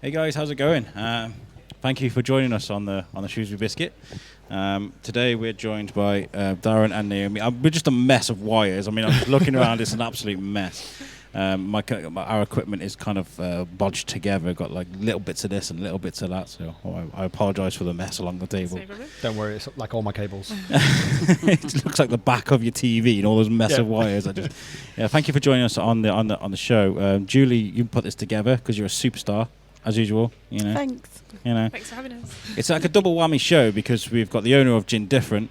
Hey guys, how's it going? Thank you for joining us on the Shrewsbury Biscuit. Today we're joined by Darren and Naomi. We're just a mess of wires. I mean, I'm just looking around; it's an absolute mess. Our equipment is kind of bodged together. Got like little bits of this and little bits of that. So I apologise for the mess along the table. Don't worry, it's like all my cables. It looks like the back of your TV and all those mess of wires. Thank you for joining us on the show. Julie, you put this together because you're a superstar. As usual, you know. Thanks. Thanks for having us. It's like a double whammy show because we've got the owner of GinDifferent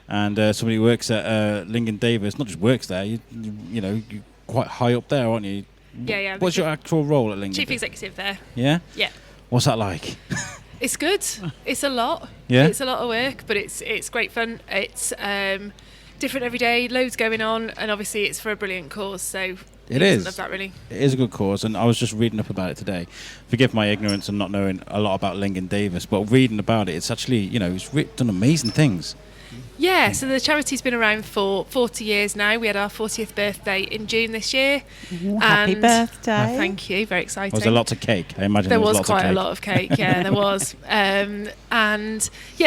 and somebody who works at Lingen Davies. Not just works there, you're quite high up there, aren't you? Yeah. What's your actual role at Lingen? Chief executive there. Yeah. Yeah. What's that like? It's good. It's a lot. Yeah. It's a lot of work, but it's great fun. It's different every day, loads going on, and obviously it's for a brilliant cause. So. It is. Love that, really. It is a good cause, and I was just reading up about it today. Forgive my ignorance and not knowing a lot about Lingen Davies, but reading about it, it's actually, it's done amazing things. Yeah, so the charity's been around for 40 years now. We had our 40th birthday in June this year. Happy birthday. Thank you, very exciting. Was there lots of cake? I imagine there was was lots quite of cake. a lot of cake, yeah, there was.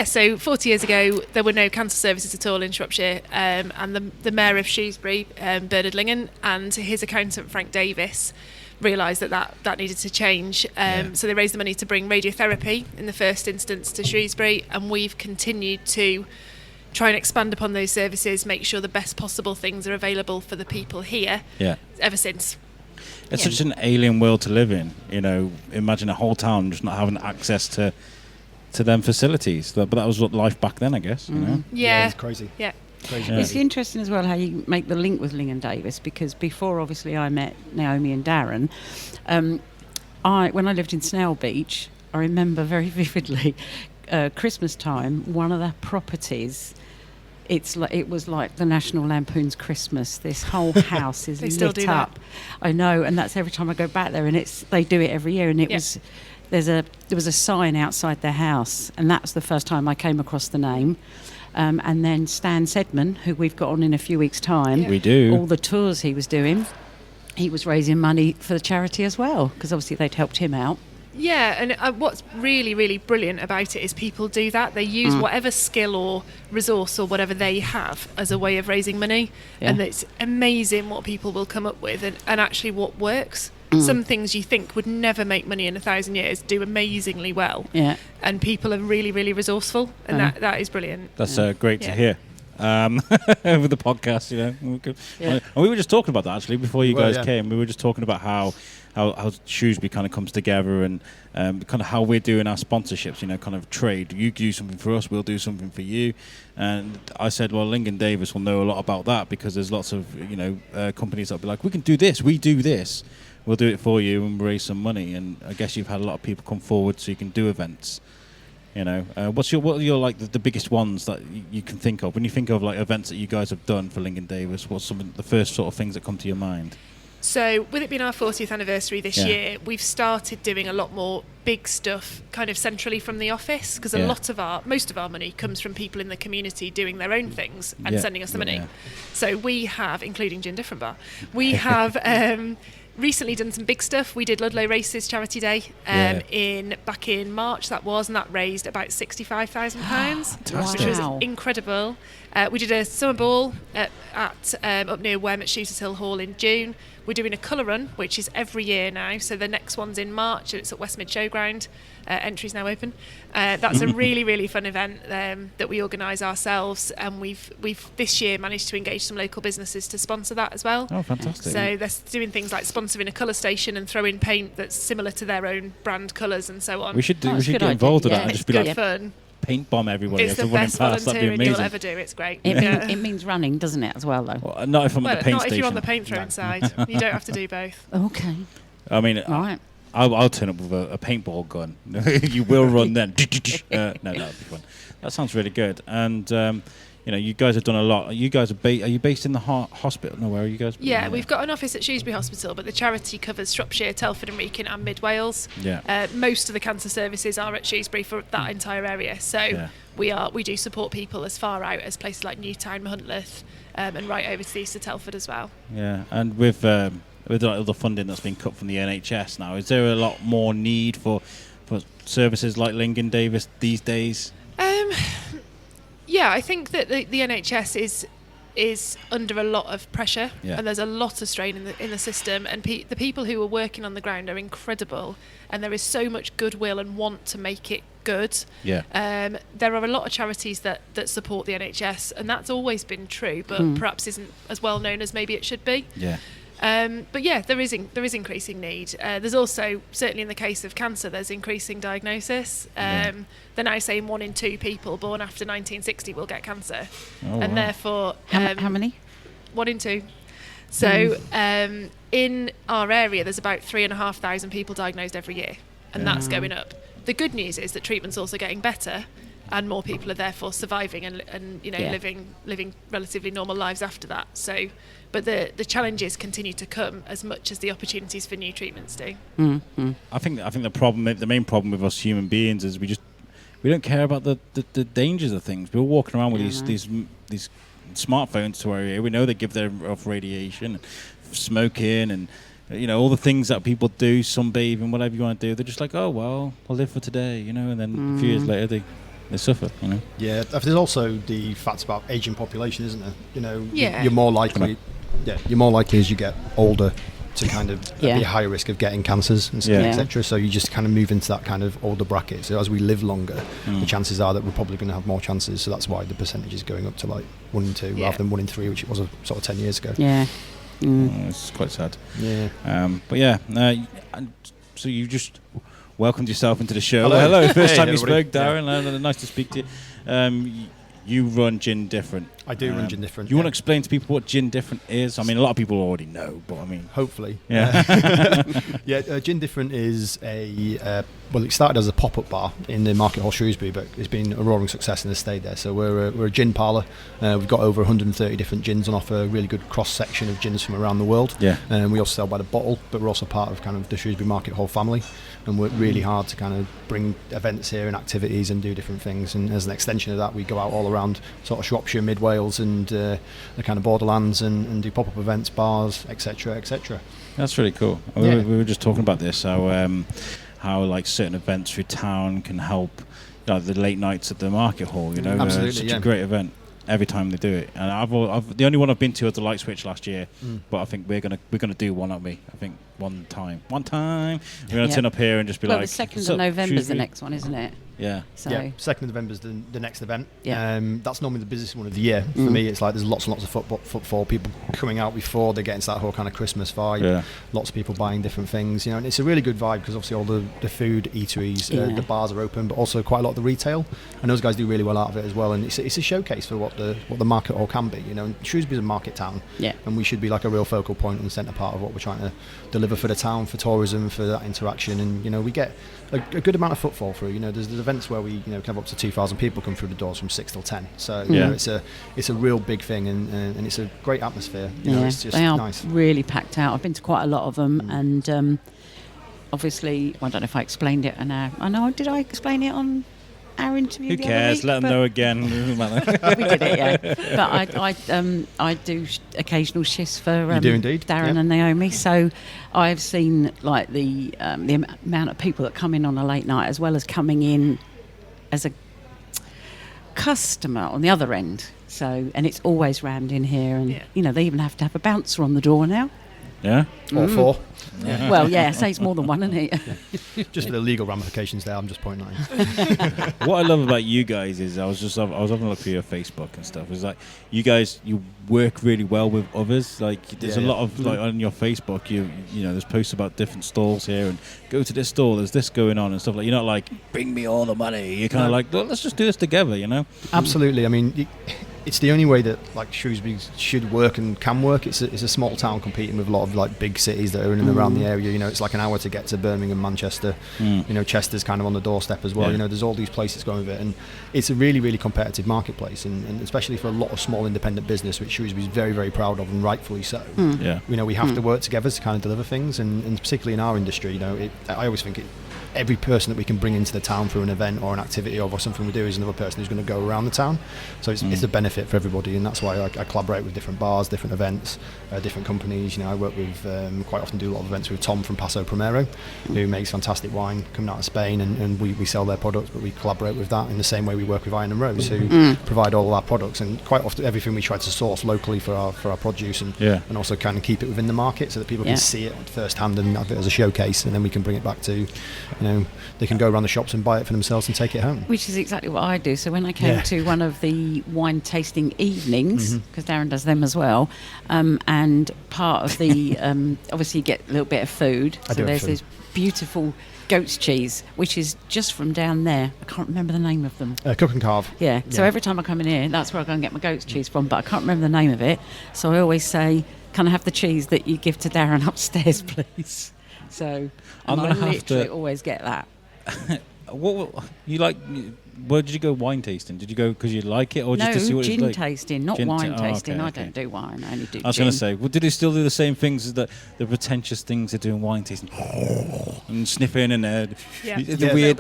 So 40 years ago, there were no cancer services at all in Shropshire, and the Mayor of Shrewsbury, Bernard Lingen, and his accountant, Frank Davis, realised that needed to change. So they raised the money to bring radiotherapy in the first instance to Shrewsbury, and we've continued to try and expand upon those services, make sure the best possible things are available for the people here ever since. It's such an alien world to live in, imagine a whole town just not having access to them facilities. But that was what life back then, I guess. Yeah, it's crazy. Yeah. Crazy. It's interesting as well how you make the link with Lingen Davies, because before obviously I met Naomi and Darren, when I lived in Snail Beach, I remember very vividly Christmas time, one of the properties, it was like the National Lampoon's Christmas. This whole house is still lit do up. that. I know, and that's every time I go back there, and they do it every year, and there was a sign outside their house, and that was the first time I came across the name. And then Stan Sedman, who we've got on in a few weeks' time, we do all the tours he was doing. He was raising money for the charity as well, because obviously they'd helped him out. Yeah, and what's really, really brilliant about it is people do that. They use whatever skill or resource or whatever they have as a way of raising money. Yeah. And it's amazing what people will come up with and actually what works. Some things you think would never make money in 1,000 years do amazingly well. Yeah. And people are really, really resourceful. And that is brilliant. That's great to hear. With the podcast, And we were just talking about that actually before you guys came. We were just talking about how Shrewsbury kind of comes together and kind of how we're doing our sponsorships, kind of trade. You do something for us, we'll do something for you. And I said, well, Lingen Davies will know a lot about that because there's lots of, companies that'll be like, we can do this, we do this. We'll do it for you and raise some money. And I guess you've had a lot of people come forward so you can do events. What are your like the biggest ones that you can think of when you think of like events that you guys have done for Lingen Davies? What's some of the first sort of things that come to your mind? So with it being our 40th anniversary this year, we've started doing a lot more big stuff kind of centrally from the office, because most of our money comes from people in the community doing their own things and sending us the money. So we have, including GinDifferent Bar, we have recently done some big stuff. We did Ludlow Races Charity Day back in March, and that raised about £65,000, which was incredible. We did a summer ball at up near Wem at Shooters Hill Hall in June. We're doing a colour run, which is every year now. So the next one's in March, and it's at Westmid Showground. Entry's now open. That's a really, really fun event that we organise ourselves, and we've this year managed to engage some local businesses to sponsor that as well. Oh, fantastic! So they're doing things like sponsoring a colour station and throwing paint that's similar to their own brand colours and so on. We should get involved with that and just be like fun. Paint bomb everybody. It's the best volunteering you'll ever do. It's great. It means running, doesn't it, as well, though? Well, not if I'm at the paint not station. If you're on the paint throwing side. You don't have to do both. Okay. I mean, right. I'll turn up with a paintball gun. You will run then. No, that'll be fun. That sounds really good. And you guys have done a lot. You guys are you based in the hospital? No, where are you guys? Yeah, we've got an office at Shrewsbury Hospital, but the charity covers Shropshire, Telford and Wrekin and Mid Wales. Yeah. Most of the cancer services are at Shrewsbury for that entire area. So we do support people as far out as places like Newtown, Mahuntleth, and right over to the east of Telford as well. Yeah, and with with all the funding that's been cut from the NHS now, is there a lot more need for services like Lingen Davies these days? Yeah, I think that the NHS is under a lot of pressure, and there's a lot of strain in the system, and the people who are working on the ground are incredible, and there is so much goodwill and want to make it good. There are a lot of charities that support the NHS, and that's always been true, but perhaps isn't as well known as maybe it should be. But yeah, there is increasing need. There's also, certainly in the case of cancer, there's increasing diagnosis. They're now saying 1 in 2 people born after 1960 will get cancer, and therefore how many? 1 in 2. So in our area, there's about 3,500 people diagnosed every year, and that's going up. The good news is that treatment's also getting better, and more people are therefore surviving and living relatively normal lives after that. So, but the challenges continue to come as much as the opportunities for new treatments do. I think the main problem with us human beings is we don't care about the dangers of things. We're walking around with these smartphones to our ear. We know they give off radiation, smoking, and all the things that people do, sunbathing, whatever you want to do. They're just like, oh well, I'll live for today, and then a few years later they suffer, Yeah, there's also the facts about aging population, isn't there? You're more likely, you're more likely as you get older to kind of be a higher risk of getting cancers and etc. So you just kind of move into that kind of older bracket. So as we live longer, the chances are that we're probably going to have more chances. So that's why the percentage is going up to like 1 in 2 rather than 1 in 3, which it was sort of 10 years ago. It's quite sad. So you just welcomed yourself into the show. Hello. First time you spoke, Darren. Nice to speak to you. You run GinDifferent. I do run GinDifferent. You want to explain to people what GinDifferent is? I mean, a lot of people already know, but I mean... Hopefully. GinDifferent is it started as a pop-up bar in the Market Hall, Shrewsbury, but it's been a roaring success and has stayed there. So we're a gin parlour. We've got over 130 different gins on offer, a really good cross-section of gins from around the world. We also sell by the bottle, but we're also part of kind of the Shrewsbury Market Hall family, and work really hard to kind of bring events here and activities and do different things. And as an extension of that, we go out all around sort of Shropshire, Mid Wales, and the kind of borderlands, and do pop-up events, bars, etc., etc. That's really cool. We were just talking about this, how like certain events through town can help, the late nights at the Market Hall. Absolutely, it's such a great event every time they do it. And I've the only one I've been to is the Light Switch last year, but I think we're gonna do one, aren't we? I think one time we're gonna turn up here and just be the 2nd of November is the next one, isn't it? Yeah. 2nd of November is the next event. That's normally the busiest one of the year. For me, it's like there's lots and lots of footfall, people coming out before they get into that whole kind of Christmas vibe. Lots of people buying different things, and it's a really good vibe because obviously all the food, eateries, the bars are open, but also quite a lot of the retail, and those guys do really well out of it as well. And it's a showcase for what the Market Hall can be. Shrewsbury's a market town, and we should be like a real focal point and centre part of what we're trying to deliver for the town, for tourism, for that interaction. And we get a good amount of footfall through. There's events where we can have up to 2,000 people come through the doors from 6 till 10. So it's a real big thing, and it's a great atmosphere. It's just they are nice. Really packed out. I've been to quite a lot of them, and obviously I don't know if I explained it. Did I explain it on our interview? Who cares? Let them know again. We did it, But I do occasional shifts for you do indeed. Darren and Naomi. So I've seen like the amount of people that come in on a late night, as well as coming in as a customer on the other end. So, and it's always rammed in here, and they even have to have a bouncer on the door now. Yeah, or 4. Well, say it's more than one, isn't it? Just for the legal ramifications there, I'm just pointing out. What I love about you guys is I was having a look through your Facebook and stuff. It's like you work really well with others. Like there's a lot of like on your Facebook, there's posts about different stalls here and go to this stall. There's this going on and stuff like. You're not like bring me all the money. You're kind of like let's just do this together. Absolutely. I mean. It's the only way that like Shrewsbury should work and can work. It's a small town competing with a lot of like big cities that are in and around the area. It's like an hour to get to Birmingham, Manchester. Chester's kind of on the doorstep as well. There's all these places going with it, and it's a really, really competitive marketplace, and especially for a lot of small independent business, which Shrewsbury's very, very proud of, and rightfully so. We have to work together to kind of deliver things, and particularly in our industry, I always think every person that we can bring into the town through an event or an activity or something we do is another person who's going to go around the town. So it's a benefit for everybody, and that's why I collaborate with different bars, different events, different companies. I work with quite often do a lot of events with Tom from Paso Primero, who makes fantastic wine coming out of Spain, and we sell their products, but we collaborate with that in the same way we work with Iron and Rose, who provide all our products, and quite often everything we try to source locally for our produce, and also kind of keep it within the market so that people can see it firsthand and have it as a showcase, and then we can bring it back to, they can go around the shops and buy it for themselves and take it home. Which is exactly what I do. So when I came to one of the wine tasting evenings, because Darren does them as well, and part of the obviously you get a little bit of food. So there's this beautiful goat's cheese, which is just from down there. I can't remember the name of them. Cook and Carve. Yeah. So every time I come in here, that's where I go and get my goat's cheese from, but I can't remember the name of it. So I always say, can I have the cheese that you give to Darren upstairs, please? So I literally always get that. What you like? Where did you go wine tasting? Did you go because you like it, or just to see what it's like? No, gin tasting, not wine tasting. Okay. I don't do wine. I only do gin. I was going to say, well, did they still do the same things as the pretentious things they do in wine tasting, and sniffing and the weird?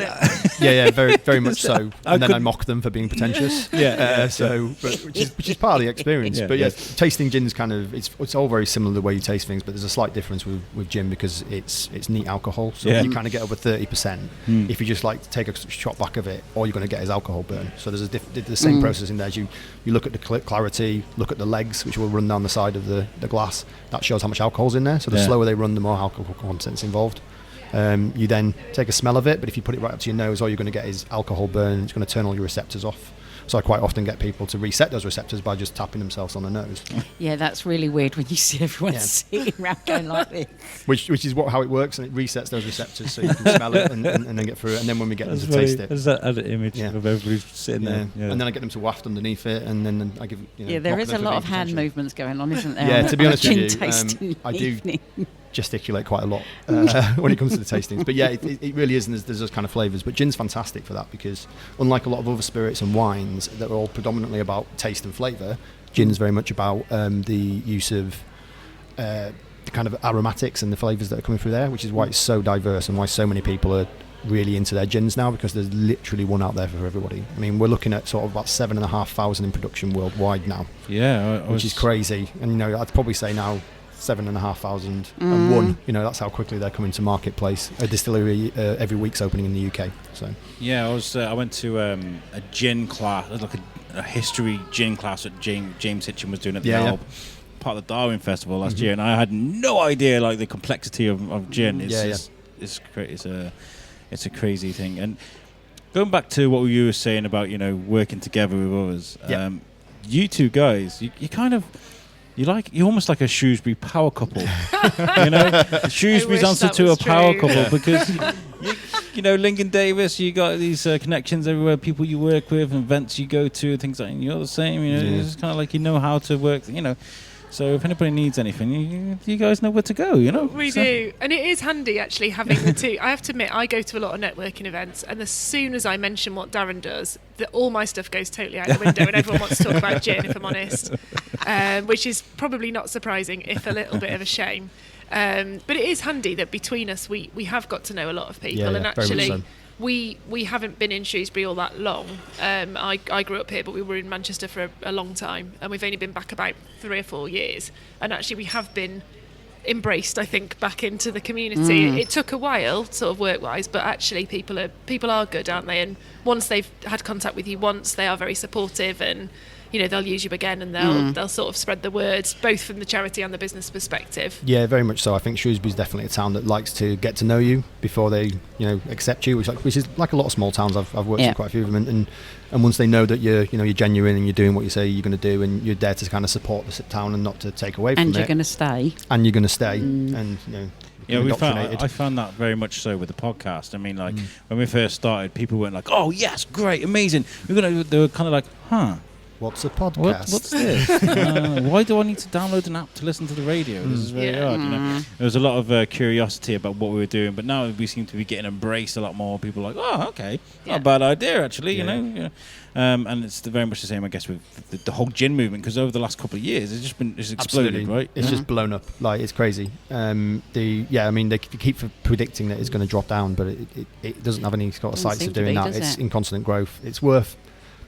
Very, very much so. And then I mock them for being pretentious. Which is part of the experience. Tasting gin's kind of it's all very similar the way you taste things, but there's a slight difference with gin because it's neat alcohol, so you kind of get over 30%. If you just like take a shot back of it, all you're going to get is alcohol burn. So there's the same process in there. As you look at the clarity, look at the legs, which will run down the side of the glass. That shows how much alcohol's in there. So the slower they run, the more alcohol content's involved. You then take a smell of it, but if you put it right up to your nose, all you're going to get is alcohol burn. It's going to turn all your receptors off. So I quite often get people to reset those receptors by just tapping themselves on the nose. Yeah, that's really weird when you see everyone sitting around going like this. Which is how it works, and it resets those receptors so you can smell it and then get through it. And then when we get them to taste it. There's that other image of everybody sitting there. Yeah. And then I get them to waft underneath it, and then I give there is a lot of hand movements going on, isn't there? Yeah, to be honest with you, I do gesticulate quite a lot when it comes to the tastings, but it really is, and there's those kind of flavours. But gin's fantastic for that because unlike a lot of other spirits and wines that are all predominantly about taste and flavour, gin's very much about the use of the kind of aromatics and the flavours that are coming through there, which is why it's so diverse and why so many people are really into their gins now, because there's literally one out there for everybody. I mean, we're looking at sort of about 7,500 in production worldwide now, which is crazy. And I'd probably say now 7,500 and one. That's how quickly they're coming to marketplace. A distillery every week's opening in the UK. So I went to a gin class, like a history gin class that James Hitchin was doing at the Alb, part of the Darwin Festival last year, and I had no idea like the complexity of gin. It's a crazy thing. And going back to what you were saying about working together with others, you two guys, you kind of. You're almost like a Shrewsbury power couple, Shrewsbury's answer to a power couple because, Lingen Davies, you got these connections everywhere, people you work with, events you go to, things like that, and you're the same, it's kind of like how to work, So if anybody needs anything, you guys know where to go, We do. And it is handy, actually, having the two. I have to admit, I go to a lot of networking events, and as soon as I mention what Darren does, all my stuff goes totally out the window, and everyone wants to talk about gin, if I'm honest, which is probably not surprising, if a little bit of a shame. But it is handy that between us, we have got to know a lot of people, and actually... We haven't been in Shrewsbury all that long. I grew up here, but we were in Manchester for a long time, and we've only been back about 3 or 4 years. And actually, we have been embraced, I think, back into the community. It took a while, sort of work-wise, but actually, people are good, aren't they? And once they've had contact with you once, they are very supportive, and they'll use you again, and they'll sort of spread the word, both from the charity and the business perspective. Yeah, very much so. I think Shrewsbury's definitely a town that likes to get to know you before they, accept you, which is like a lot of small towns. I've worked in quite a few of them, and once they know that you're genuine and you're doing what you say you're going to do, and you're there to kind of support the town and not to take away from it. And you're going to stay. And you're going to stay. And I found that very much so with the podcast. I mean, like when we first started, people weren't like, "Oh yes, great, amazing." They were kind of like, "Huh." What's a podcast? What's this? Why do I need to download an app to listen to the radio? This is very hard. You know? There was a lot of curiosity about what we were doing, but now we seem to be getting embraced a lot more. People are like, oh, okay, not a bad idea, actually. You know. And it's very much the same, I guess, with the whole gin movement, because over the last couple of years, it's exploded, Absolutely. right? It's just blown up. Like, it's crazy. They keep predicting that it's going to drop down, but it doesn't have any sort of sights of doing that. It's in constant growth. It's worth.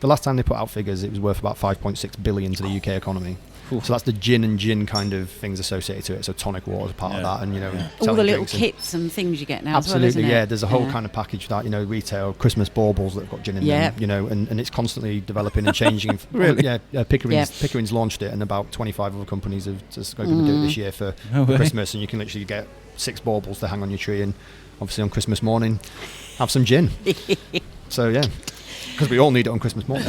The last time they put out figures, it was worth about 5.6 billion to the UK economy. Oof. So that's the gin and gin kind of things associated to it. So tonic water is part of that, and all the little kits and things you get now. Absolutely, as well, isn't it? There's a whole kind of package that retail Christmas baubles that have got gin in them. And it's constantly developing and changing. Really? Pickering's launched it, and about 25 other companies have just going to do it this year for Christmas, and you can literally get 6 baubles to hang on your tree, and obviously on Christmas morning, have some gin. So because we all need it on Christmas morning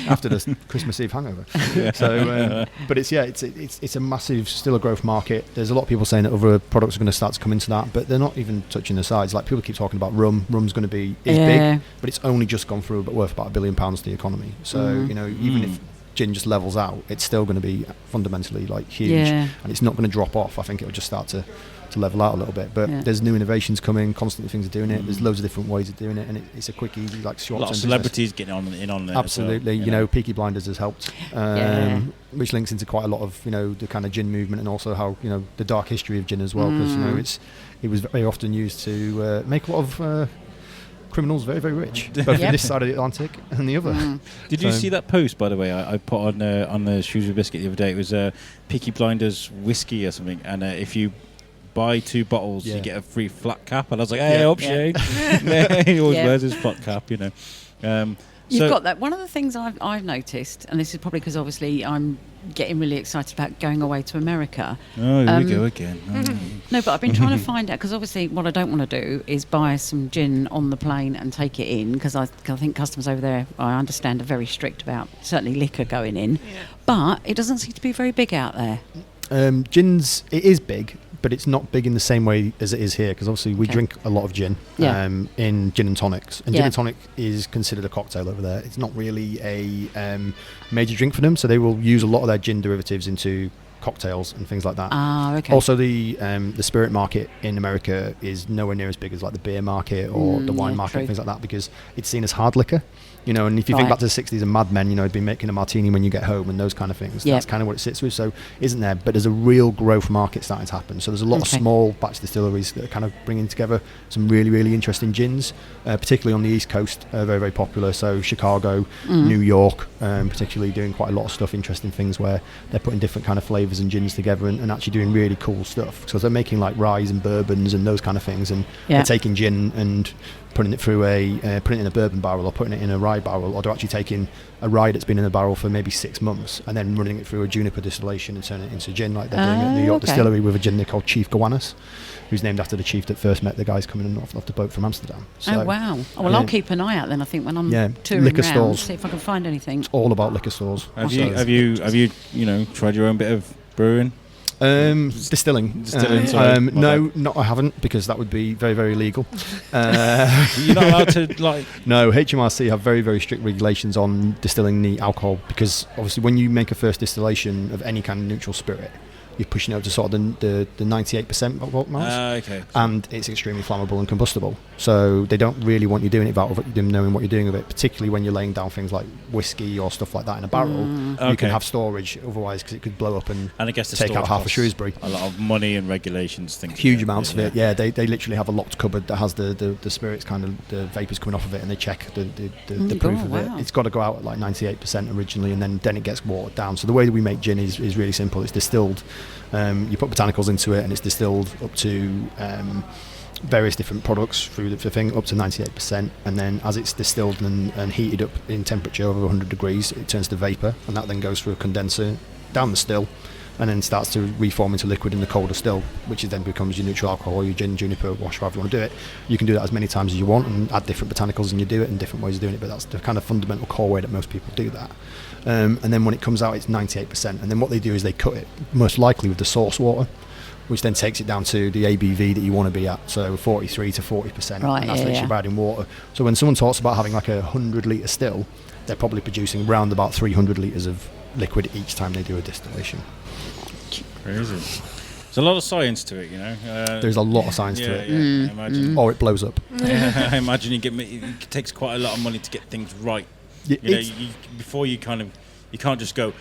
after the Christmas Eve hangover. So, but it's a massive, still a growth market. There's a lot of people saying that other products are going to start to come into that, but they're not even touching the sides. Like, people keep talking about rum. Rum's going to be big, but it's only just gone through, but worth about £1 billion to the economy. So even if gin just levels out, it's still going to be fundamentally like huge, and it's not going to drop off. I think it will just start to level out a little bit, but there's new innovations coming constantly. Things are doing it. There's loads of different ways of doing it, and it's a quick, easy, like short. A lot of celebrities getting in on there. Absolutely, as well, Peaky Blinders has helped, which links into quite a lot of the kind of gin movement, and also how the dark history of gin as well, because it was very often used to make a lot of criminals very, very rich, both on this side of the Atlantic and the other. Did you see that post, by the way, I put on the Shrewsbury Biscuit the other day? It was Peaky Blinders whiskey or something, and if you buy 2 bottles, you get a free flat cap. And I was like, hey, up Shane. He always wears his flat cap, You've got that. One of the things I've noticed, and this is probably because obviously I'm getting really excited about going away to America. Oh, here we go again. No, but I've been trying to find out, because obviously what I don't want to do is buy some gin on the plane and take it in, because I think customs over there, I understand, are very strict about certainly liquor going in. But it doesn't seem to be very big out there. It is big, but it's not big in the same way as it is here, because obviously we drink a lot of gin in gin and tonics, and gin and tonic is considered a cocktail over there. It's not really a major drink for them, so they will use a lot of their gin derivatives into cocktails and things like that. Also, the spirit market in America is nowhere near as big as like the beer market or the wine market and things like that, because it's seen as hard liquor. And if you think back to the 60s and Mad Men, he'd been making a martini when you get home and those kind of things. That's kind of what it sits with. So isn't there? But there's a real growth market starting to happen. So there's a lot of small batch distilleries that are kind of bringing together some really, really interesting gins, particularly on the East Coast, very, very popular. So Chicago, New York, particularly doing quite a lot of stuff, interesting things where they're putting different kind of flavours and gins together and actually doing really cool stuff. So they're making like ryes and bourbons and those kind of things, and they're taking gin and putting it through putting it in a bourbon barrel or putting it in a rye barrel, or they're actually taking a rye that's been in a barrel for maybe 6 months and then running it through a juniper distillation and turning it into gin, like they're doing at New York Distillery with a gin they call Chief Gowanus, who's named after the chief that first met the guys coming in off the boat from Amsterdam. So, wow. Well, I'll keep an eye out then, I think, when I'm touring liquor around, stores. see if I can find anything. It's all about liquor stores. Have you tried your own bit of brewing? Distilling. No, I haven't, because that would be very, very illegal. You're not allowed to No, HMRC have very, very strict regulations on distilling the alcohol, because obviously when you make a first distillation of any kind of neutral spirit, you're pushing out to sort of the 98% volt marks, and it's extremely flammable and combustible. So they don't really want you doing it without them knowing what you're doing with it, particularly when you're laying down things like whiskey or stuff like that in a barrel. You can have storage otherwise, because it could blow up and I guess take out half of Shrewsbury. A lot of money and regulations, things. Huge amounts of it. Yeah, they literally have a locked cupboard that has the spirits, kind of the vapours coming off of it, and they check the proof of it. It's got to go out at like 98% originally, and then it gets watered down. So the way that we make gin is really simple. It's distilled. You put botanicals into it, and it's distilled up to various different products through the thing up to 98%, and then as it's distilled and heated up in temperature over 100 degrees, it turns to vapour, and that then goes through a condenser down the still, and then starts to reform into liquid in the colder still, which then becomes your neutral alcohol, your gin, juniper, wash, however you want to do it. You can do that as many times as you want and add different botanicals, and you do it in different ways of doing it, but that's the kind of fundamental core way that most people do that. And then when it comes out, it's 98%, and then what they do is they cut it, most likely with the source water, which then takes it down to the ABV that you want to be at, so 43 to 40%. Right, and that's literally about in water. So when someone talks about having like a 100-litre still, they're probably producing around about 300 litres of liquid each time they do a distillation. Crazy. There's a lot of science to it, you know. There's a lot of science to it. Yeah, I imagine. Or it blows up. I imagine it takes quite a lot of money to get things right. You know, before you can't just go,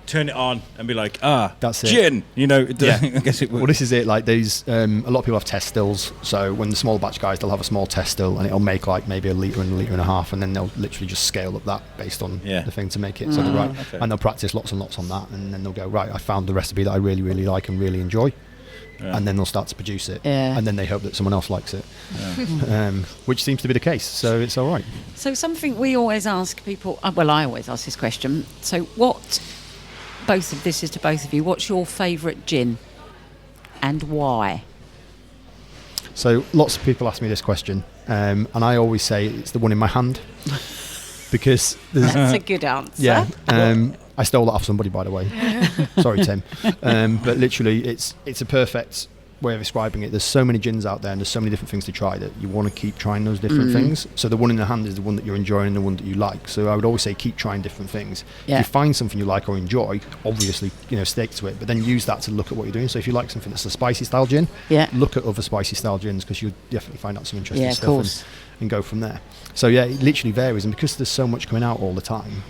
turn it on and be like, that's gin. It. You know, I guess it would. Well, this is it. Like, there's a lot of people have test stills. So when the small batch guys, they'll have a small test still, and it'll make like maybe a litre and a litre and a half, and then they'll literally just scale up that based on the thing to make it. So they're and they'll practice lots and lots on that, and then they'll go, right, I found the recipe that I really, really like and really enjoy. Yeah. And then they'll start to produce it, and then they hope that someone else likes it, which seems to be the case. So it's all right. So something we always ask people, well, I always ask this question. So this is to both of you. What's your favourite gin, and why? So lots of people ask me this question, and I always say it's the one in my hand, because that's a good answer. Yeah. I stole that off somebody, by the way. Sorry, Tim. But literally, it's a perfect way of describing it. There's so many gins out there, and there's so many different things to try that you want to keep trying those different things. So the one in the hand is the one that you're enjoying and the one that you like. So I would always say keep trying different things. If you find something you like or enjoy, obviously, stick to it. But then use that to look at what you're doing. So if you like something that's a spicy style gin, look at other spicy style gins, because you'll definitely find out some interesting stuff and go from there. So it literally varies, and because there's so much coming out all the time,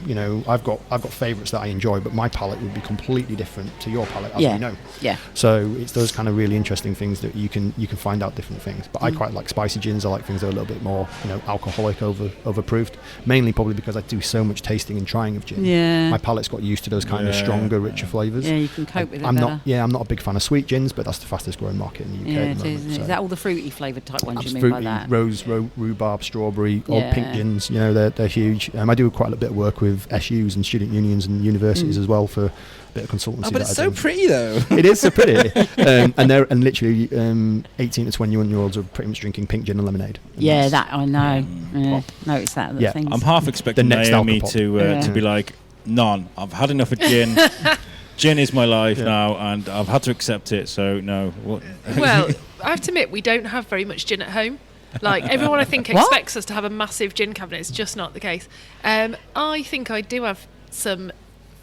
I've got favourites that I enjoy, but my palate would be completely different to your palate, as you know. Yeah. So it's those kind of really interesting things that you can find out different things. But I quite like spicy gins. I like things that are a little bit more, alcoholic overproofed. Mainly probably because I do so much tasting and trying of gin. Yeah. My palate's got used to those kind of stronger, richer flavours. Yeah, you can cope with it better. I'm not a big fan of sweet gins, but that's the fastest growing market in the UK at the moment. Is that all the fruity flavoured type ones you mean fruity, by that? Rose, rhubarb, strawberry, or pink gins. They're huge. I do quite a bit of work with SUs and student unions and universities as well for a bit of consultancy. But it's so pretty though. It is so pretty. and literally 18 to 21-year-olds are pretty much drinking pink gin and lemonade. Yeah, that I know. Notice that. Things. I'm half expecting Naomi to be like, none. I've had enough of gin. Gin is my life now, and I've had to accept it. So no. Well, I have to admit, we don't have very much gin at home. Like, everyone, I think, expects us to have a massive gin cabinet. It's just not the case. I think I do have some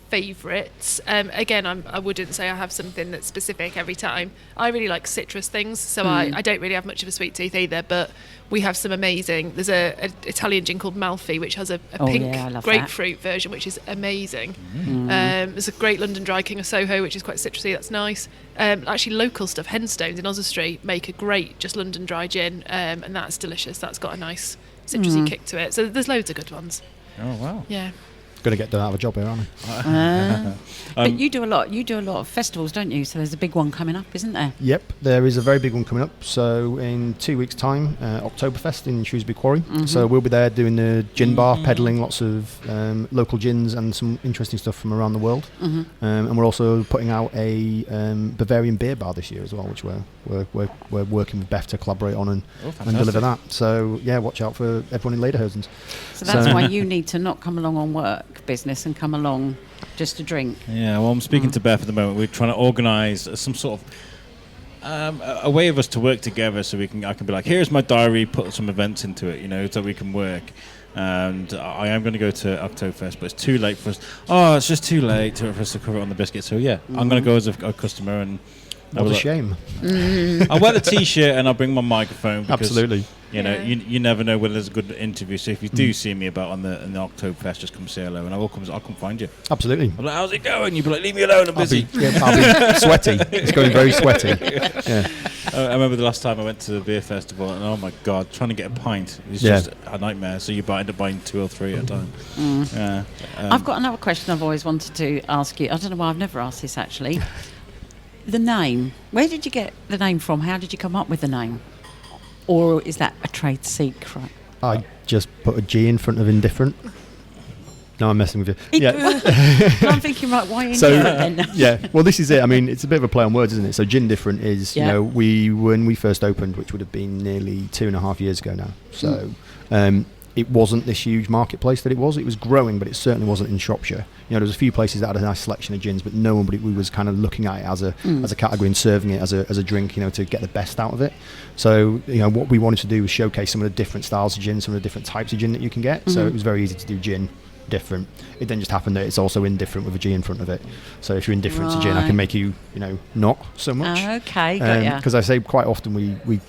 favourites. Again, I wouldn't say I have something that's specific every time. I really like citrus things, so I don't really have much of a sweet tooth either, but we have some amazing... There's an Italian gin called Malfi, which has a pink grapefruit version, which is amazing. There's a great London Dry King of Soho, which is quite citrusy. That's nice. Actually, local stuff, Henstones in Ozer Street make a great just London Dry gin, and that's delicious. That's got a nice citrusy kick to it. So there's loads of good ones. Oh, wow. Yeah. Going to get done out of a job here, aren't I? But you do a lot. You do a lot of festivals, don't you? So there's a big one coming up, isn't there? Yep, there is a very big one coming up. So in 2 weeks' time, Oktoberfest in Shrewsbury Quarry. So we'll be there doing the gin bar, peddling lots of local gins and some interesting stuff from around the world. And we're also putting out a Bavarian beer bar this year as well, which we're working with Beth to collaborate on and deliver that. So yeah, watch out for everyone in Lederhosen's. So that's why you need to not come along on work business and come along just to drink. Yeah, well, I'm speaking to Beth at the moment. We're trying to organise some sort of a way of us to work together, so I can be like, here's my diary, put some events into it, so we can work. And I am going to go to Oktoberfest, but it's too late for us. Oh, it's just too late for us to cover it on the biscuit. So yeah, I'm going to go as a customer and. What a shame. I'll wear the t-shirt and I'll bring my microphone. Because, absolutely. You never know when there's a good interview. So if you do see me about in the Oktoberfest, just come say hello, and I'll come find you. Absolutely. I'm like, how's it going? You'll be like, leave me alone, I'm busy. I'll be sweaty. It's going very sweaty. Yeah. I remember the last time I went to the beer festival, and oh my god, trying to get a pint is just a nightmare. So you end up buying 2 or 3 at a time. I've got another question I've always wanted to ask you. I don't know why I've never asked this actually. The name. Where did you get the name from? How did you come up with the name? Or is that a trade secret? I just put a G in front of indifferent. No, I'm messing with you. Yeah. I'm thinking, right, why indifferent then? Yeah, well, this is it. I mean, it's a bit of a play on words, isn't it? So GinDifferent is, when we first opened, which would have been nearly 2.5 years ago now. So it wasn't this huge marketplace that it was. It was growing, but it certainly wasn't in Shropshire. There was a few places that had a nice selection of gins, but nobody was kind of looking at it as a category and serving it as a drink, to get the best out of it. So, what we wanted to do was showcase some of the different styles of gin, some of the different types of gin that you can get. So it was very easy to do gin different. It then just happened that it's also indifferent with a G in front of it. So if you're indifferent to gin, I can make you, not so much. Okay, got ya. Because I say quite often we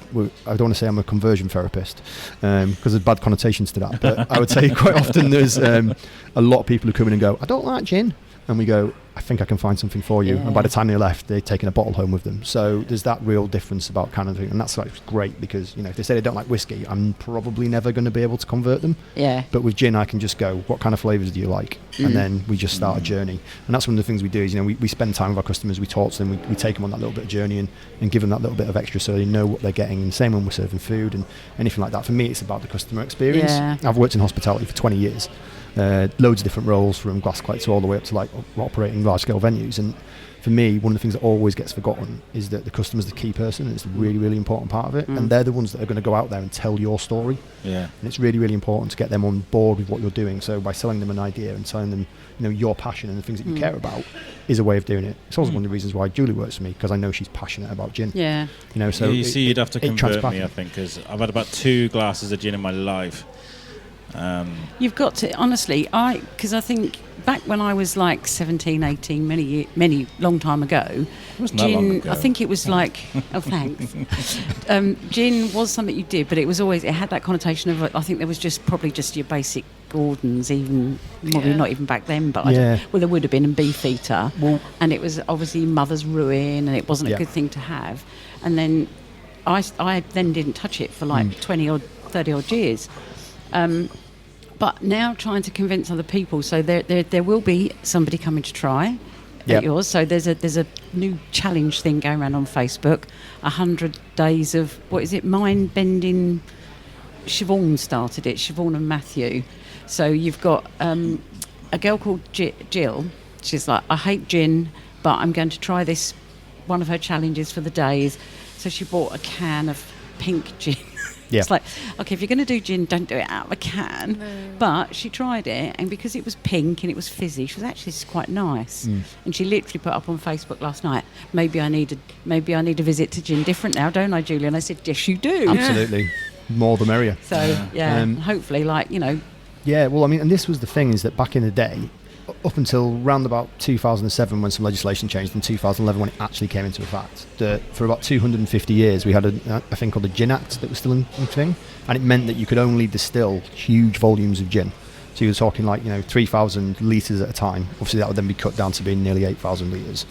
I don't want to say I'm a conversion therapist because there's bad connotations to that. But I would say quite often there's a lot of people who come in and go, I don't like gin. And we go, I think I can find something for you. Yeah. And by the time they left, they'd taken a bottle home with them. So there's that real difference about kind of thing. And that's great because, if they say they don't like whiskey, I'm probably never going to be able to convert them. Yeah. But with gin, I can just go, what kind of flavours do you like? And then we just start a journey. And that's one of the things we do is, we spend time with our customers, we talk to them, we take them on that little bit of journey and give them that little bit of extra so they know what they're getting. And same when we're serving food and anything like that. For me, it's about the customer experience. Yeah. I've worked in hospitality for 20 years. Loads of different roles from glass collector all the way up to operating large scale venues, and for me one of the things that always gets forgotten is that the customer's the key person, and it's a really, really important part of it, and they're the ones that are going to go out there and tell your story. And it's really, really important to get them on board with what you're doing. So by selling them an idea and telling them your passion and the things that you care about is a way of doing it. It's also one of the reasons why Julie works for me, because I know she's passionate about gin. So you'd have to convert me, I think, because I've had about 2 glasses of gin in my life. You've got to, honestly, because I think back when I was like 17, 18, many long time ago, gin, I think it was like, oh thanks, gin was something you did, but it had that connotation of, I think there was probably just your basic Gordons, even probably not even back then, but there would have been, and Beefeater, and it was obviously Mother's Ruin, and it wasn't a good thing to have. And then I then didn't touch it for like 20 or 30 odd years. But now trying to convince other people, so there will be somebody coming to try at yours. So there's a new challenge thing going around on Facebook, 100 days of, what is it, mind bending. Siobhan started it, Siobhan and Matthew. So you've got a girl called Jill. She's like, I hate gin, but I'm going to try this. One of her challenges for the day is, so she bought a can of pink gin. It's like, okay, if you're going to do gin, don't do it out of a can. No. But she tried it, and because it was pink and it was fizzy, she was actually quite nice. And she literally put up on Facebook last night, maybe I need a visit to GinDifferent now, don't I, Julie? And I said, yes, you do. Absolutely. More the merrier. So, hopefully, Yeah, well, I mean, and this was the thing, is that back in the day, up until round about 2007 when some legislation changed, and 2011 when it actually came into effect, that for about 250 years we had a thing called the Gin Act that was still in thing, and it meant that you could only distill huge volumes of gin. So you're talking 3,000 litres at a time. Obviously that would then be cut down to being nearly 8,000 litres,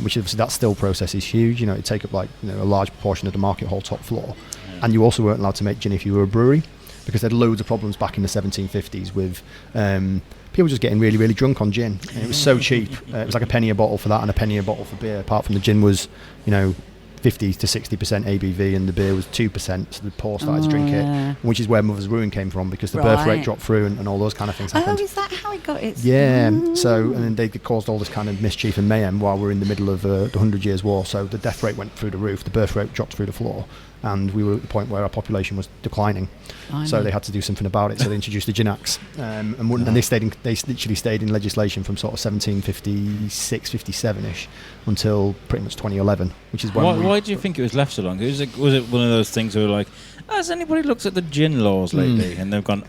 which obviously that still process is huge. It'd take up a large proportion of the market hall top floor. And you also weren't allowed to make gin if you were a brewery, because they had loads of problems back in the 1750s with people just getting really, really drunk on gin. And it was so cheap. It was like a penny a bottle for that and a penny a bottle for beer, apart from the gin was, 50 to 60% ABV and the beer was 2%, so the poor started to drink it, which is where Mother's Ruin came from, because the birth rate dropped through and all those kind of things happened. Oh, is that how it got its... Yeah, so, and then they caused all this kind of mischief and mayhem while we're in the middle of the 100 Years' War, so the death rate went through the roof, the birth rate dropped through the floor, and we were at the point where our population was declining. So they had to do something about it, so they introduced the Gin Acts, and they literally stayed in legislation from sort of 1756, 57ish until pretty much 2011, which is when why do you think it was left so long? Was it one of those things where like, has anybody looked at the gin laws lately? And they've gone,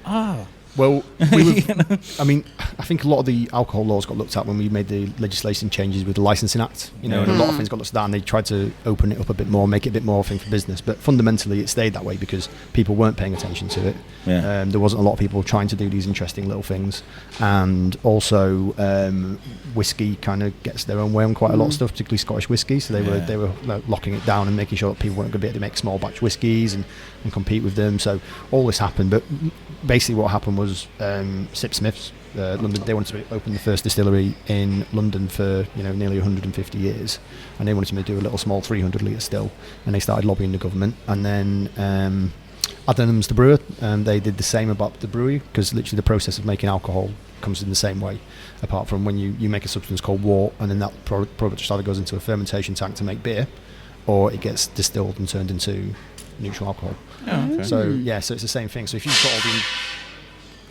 well, I mean, I think a lot of the alcohol laws got looked at when we made the legislation changes with the Licensing Act, and a lot of things got looked at, and they tried to open it up a bit more, make it a bit more thing for business. But fundamentally, it stayed that way because people weren't paying attention to it. There wasn't a lot of people trying to do these interesting little things, and also whiskey kind of gets their own way on quite a lot of stuff, particularly Scottish whiskey. So they were locking it down and making sure that people weren't going to be able to make small batch whiskies and compete with them. So all this happened, but basically what happened was Sip Smiths, London, they wanted to open the first distillery in London for nearly 150 years, and they wanted to do a little small 300 litre still, and they started lobbying the government. And then Adams the brewer, they did the same about the brewery, because literally the process of making alcohol comes in the same way, apart from when you make a substance called wort, and then that product just either goes into a fermentation tank to make beer, or it gets distilled and turned into neutral alcohol. So it's the same thing. So if you've got all the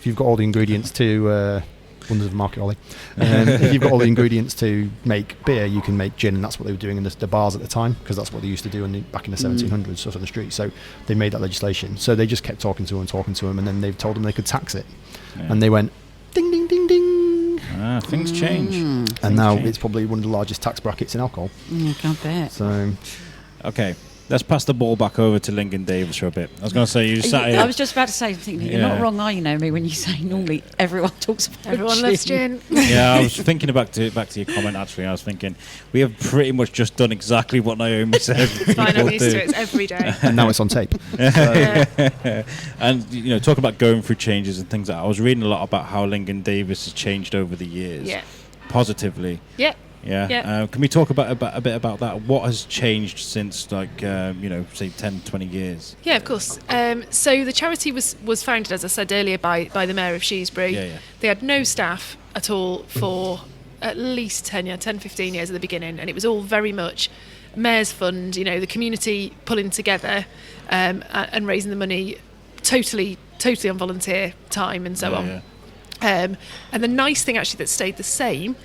if you've got all the ingredients to wonders of market, Ollie. If you've got all the ingredients to make beer, you can make gin, and that's what they were doing in the bars at the time, because that's what they used to do back in the 1700s, sort of the street. So they made that legislation. So they just kept talking to them, and then they told them they could tax it, and they went ding, ding, ding, ding. Things change, and now it's probably one of the largest tax brackets in alcohol. Can't bet. So, okay. Let's pass the ball back over to Lingen Davies for a bit. I was going to say, you sat here. I was just about to say, thinking, you're not wrong, are you, Naomi, when you say normally everyone talks about everyone loves gin. Yeah, I was thinking back to your comment, actually. I was thinking, we have pretty much just done exactly what Naomi said. It's fine, I'm used to it. It's every day. And now it's on tape. And, talking about going through changes and things like that, I was reading a lot about how Lingen Davies has changed over the years. Yeah. Positively. Yeah. Yeah. Can we talk a bit about that? What has changed since, say 10, 20 years? Yeah, of course. So the charity was founded, as I said earlier, by the Mayor of Shrewsbury. Yeah. They had no staff at all for at least 10, 15 years at the beginning, and it was all very much Mayor's fund, the community pulling together and raising the money totally on volunteer time and so on. Yeah. And the nice thing actually that stayed the same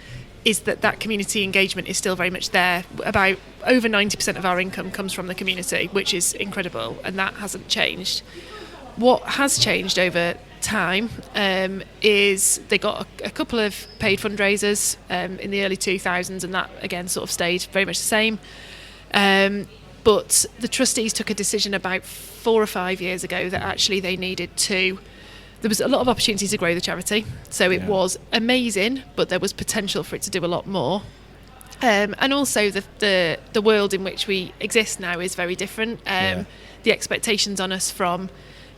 is that community engagement is still very much there. About over 90% of our income comes from the community, which is incredible, and that hasn't changed. What has changed over time is they got a couple of paid fundraisers in the early 2000s, and that again sort of stayed very much the same. But the trustees took a decision about 4 or 5 years ago that actually they needed to. There was a lot of opportunity to grow the charity, so it was amazing, but there was potential for it to do a lot more. And also the world in which we exist now is very different. The expectations on us from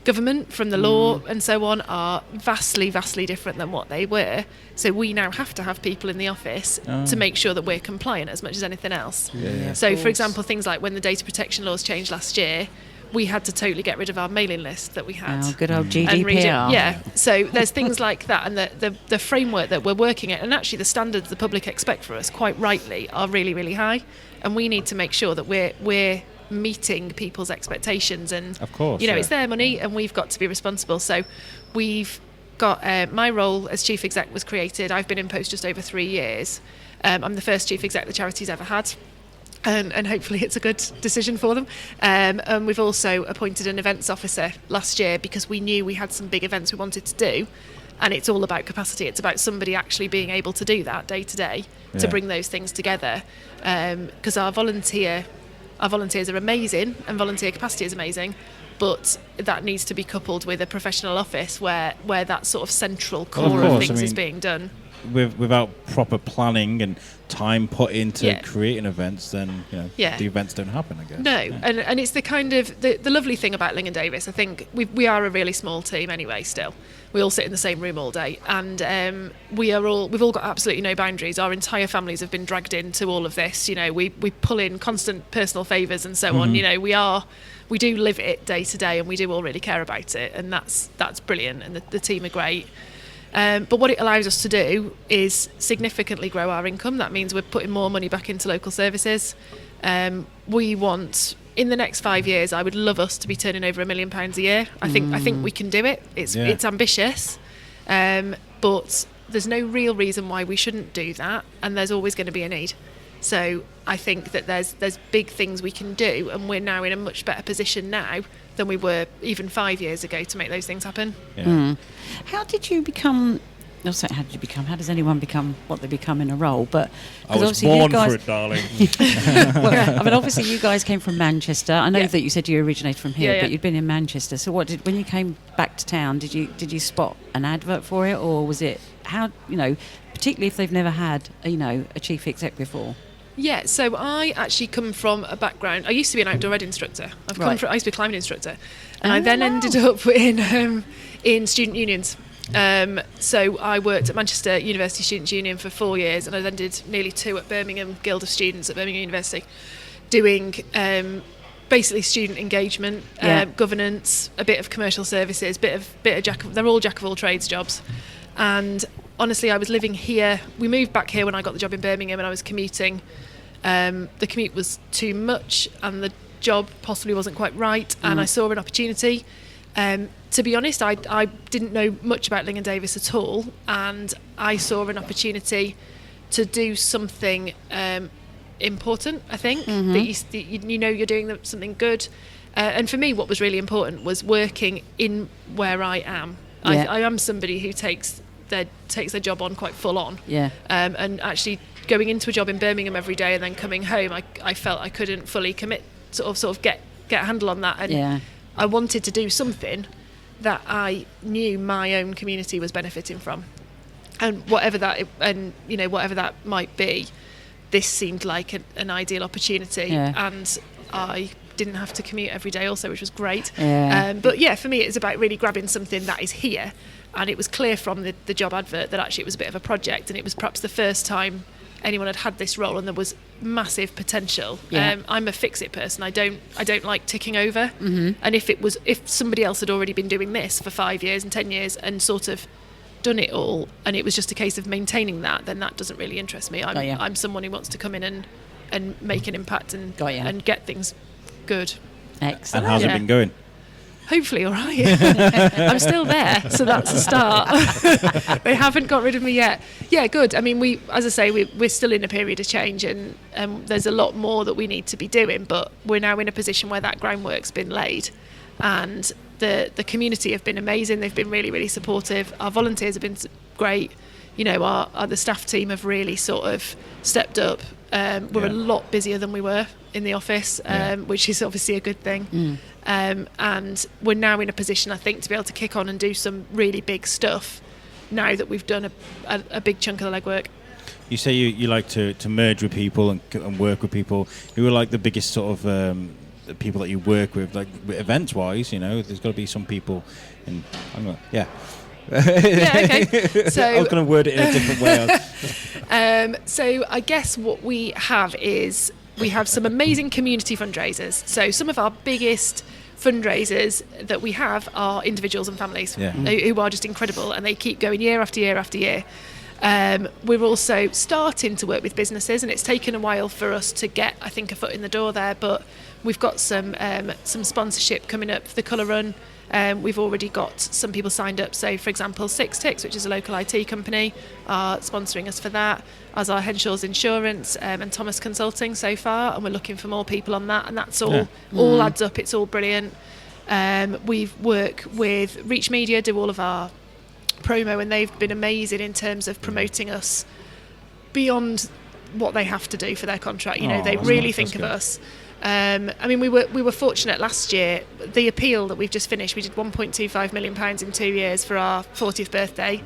government, from the law and so on are vastly different than what they were. So we now have to have people in the office to make sure that we're compliant as much as anything else. So for example, things like when the data protection laws changed last year, we had to totally get rid of our mailing list that we had. Oh, good old GDPR. So there's things like that, and the framework that we're working at, and actually the standards the public expect for us, quite rightly, are really high, and we need to make sure that we're meeting people's expectations. And of course, it's their money, and we've got to be responsible. So we've got my role as chief exec was created. I've been in post just over 3 years. I'm the first chief exec the charity's ever had. And hopefully it's a good decision for them. And we've also appointed an events officer last year because we knew we had some big events we wanted to do, and it's all about capacity. It's about somebody actually being able to do that day to day to bring those things together. Because our volunteers are amazing and volunteer capacity is amazing, but that needs to be coupled with a professional office where that sort of central core of things is being done. Without proper planning and time put into creating events, then the events don't happen, I guess. No, and it's the kind of the lovely thing about Lingen Davies. I think we are a really small team anyway. Still, we all sit in the same room all day, and we've all got absolutely no boundaries. Our entire families have been dragged into all of this. We pull in constant personal favours and so on. We do live it day to day, and we do all really care about it, and that's brilliant. And the team are great. But what it allows us to do is significantly grow our income. That means we're putting more money back into local services. We want, in the next 5 years, I would love us to be turning over £1 million a year. I think we can do it. It's ambitious, but there's no real reason why we shouldn't do that, and there's always going to be a need. So I think that there's big things we can do, and we're now in a much better position now than we were even 5 years ago to make those things happen. How did you become? How does anyone become what they become in a role? But I was born for it, darling. Well, obviously you guys came from Manchester. I know that you said you originated from here, but you'd been in Manchester. So when you came back to town, did you spot an advert for it, or was it particularly if they've never had a chief exec before? Yeah, so I actually come from a background. I used to be an outdoor ed instructor. I used to be a climbing instructor, and I then ended up in student unions. So I worked at Manchester University Students' Union for 4 years, and I then did nearly 2 at Birmingham Guild of Students at Birmingham University, doing basically student engagement, governance, a bit of commercial services, bit of they're all jack of all trades jobs. And honestly, I was living here. We moved back here when I got the job in Birmingham, and I was commuting. The commute was too much, and the job possibly wasn't quite right. And I saw an opportunity, To be honest, I didn't know much about Lingen Davies at all, and I saw an opportunity to do something important, I think, that you know you're doing something good. And for me, what was really important was working in where I am. Yeah. I am somebody who takes their job on quite full on. Yeah. And actually going into a job in Birmingham every day and then coming home, I felt I couldn't fully commit, sort of get a handle on that. And I wanted to do something that I knew my own community was benefiting from. And whatever that might be, this seemed like an ideal opportunity. Yeah. And I didn't have to commute every day also, which was great. Yeah. But yeah, for me, it's about really grabbing something that is here. And it was clear from the job advert that actually it was a bit of a project, and it was perhaps the first time anyone had this role, and there was massive potential. Yeah. I'm a fix-it person. I don't like ticking over. Mm-hmm. And if somebody else had already been doing this for 5 years and 10 years and sort of done it all, and it was just a case of maintaining that, then that doesn't really interest me. I'm someone who wants to come in and make an impact and get things good. Excellent. And how's it been going? Hopefully all right. I'm still there, so that's a start. They haven't got rid of me yet. Yeah, good. I mean, we're still in a period of change, and there's a lot more that we need to be doing, but we're now in a position where that groundwork's been laid, and the community have been amazing. They've been really, really supportive. Our volunteers have been great. You know, the staff team have really sort of stepped up. We're a lot busier than we were in the office, which is obviously a good thing. And we're now in a position, I think, to be able to kick on and do some really big stuff now that we've done a big chunk of the legwork. You say you like to merge with people and work with people. Who are like the biggest sort of the people that you work with, like events-wise? You know, there's got to be some people. Yeah, okay. So I was going to word it in a different way. So I guess what we have is we have some amazing community fundraisers. So some of our biggest fundraisers that we have are individuals and families who are just incredible, and they keep going year after year after year. We're also starting to work with businesses, and it's taken a while for us to get, I think, a foot in the door there, but we've got some sponsorship coming up for the Colour Run. We've already got some people signed up. So, for example, Six Ticks, which is a local IT company, are sponsoring us for that, as are Henshaw's Insurance and Thomas Consulting so far, and we're looking for more people on that, and that's all adds up. It's all brilliant. We've worked with Reach Media, do all of our promo, and they've been amazing in terms of promoting us beyond what they have to do for their contract. You know, they really think of us. I mean, we were fortunate last year. The appeal that we've just finished, we did £1.25 million in 2 years for our 40th birthday,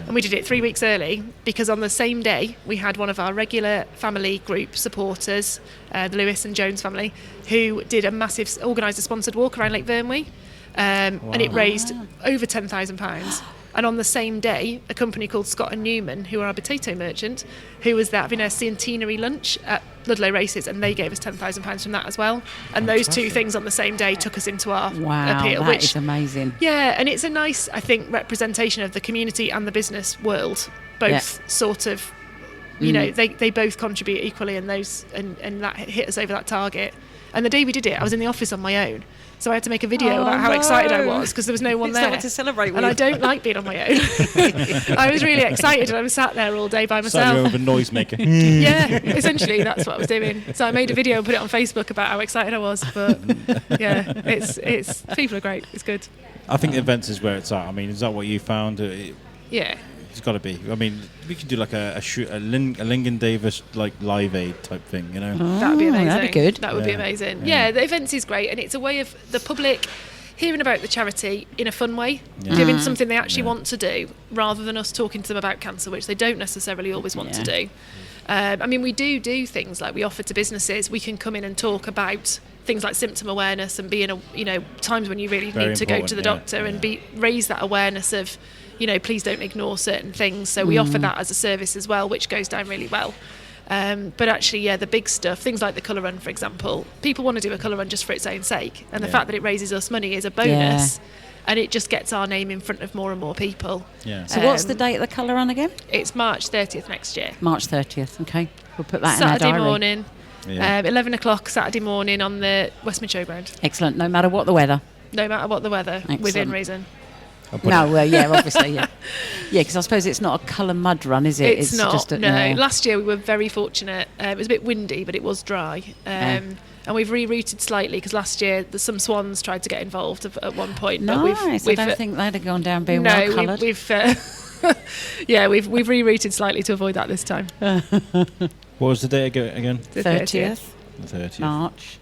and we did it 3 weeks early because on the same day we had one of our regular family group supporters, the Lewis and Jones family, who did organised a sponsored walk around Lake Vyrnwy, and it raised over £10,000. And on the same day, a company called Scott and Newman, who are our potato merchant, who was there having a centenary lunch at Ludlow Races, and they gave us £10,000 from that as well. And those two things on the same day took us into our appeal. That is amazing. Yeah, and it's a nice, I think, representation of the community and the business world. Both sort of, you know, they both contribute equally, and that hit us over that target. And the day we did it, I was in the office on my own. So I had to make a video about how excited I was because there was no one there. Someone to celebrate with. And I don't like being on my own. I was really excited, and I was sat there all day by myself. Sat with a noisemaker. Yeah, essentially that's what I was doing. So I made a video and put it on Facebook about how excited I was. But yeah, it's people are great. It's good. I think events is where it's at. I mean, is that what you found? Yeah. It's got to be. I mean, we could do like a Lingen Davies like Live Aid type thing, you know. That would be amazing. That'd be good. That would be amazing. Yeah, the events is great, and it's a way of the public hearing about the charity in a fun way, doing something they actually want to do, rather than us talking to them about cancer, which they don't necessarily always want to do. I mean, we do things like we offer to businesses. We can come in and talk about things like symptom awareness and being, times when you really need to go to the doctor and raise that awareness of, please don't ignore certain things. So we offer that as a service as well, which goes down really well. But actually, the big stuff, things like the Colour Run, for example, people want to do a Colour Run just for its own sake. And the fact that it raises us money is a bonus. And it just gets our name in front of more and more people. Yeah. So what's the date of the Colour Run again? It's March 30th next year. March 30th, okay. We'll put that Saturday in our diary. Morning, 11 o'clock Saturday morning on the Westmid Showground. Excellent, no matter what the weather. no matter what the weather, within reason. No, well, yeah, obviously, yeah. Yeah, because I suppose it's not a colour mud run, is it? It's not, just Last year we were very fortunate. It was a bit windy, but it was dry. And we've rerouted slightly because last year some swans tried to get involved at one point. Nice. But I don't think they'd have gone down being well coloured. We've rerouted slightly to avoid that this time. What was the date again? The 30th. The 30th. March.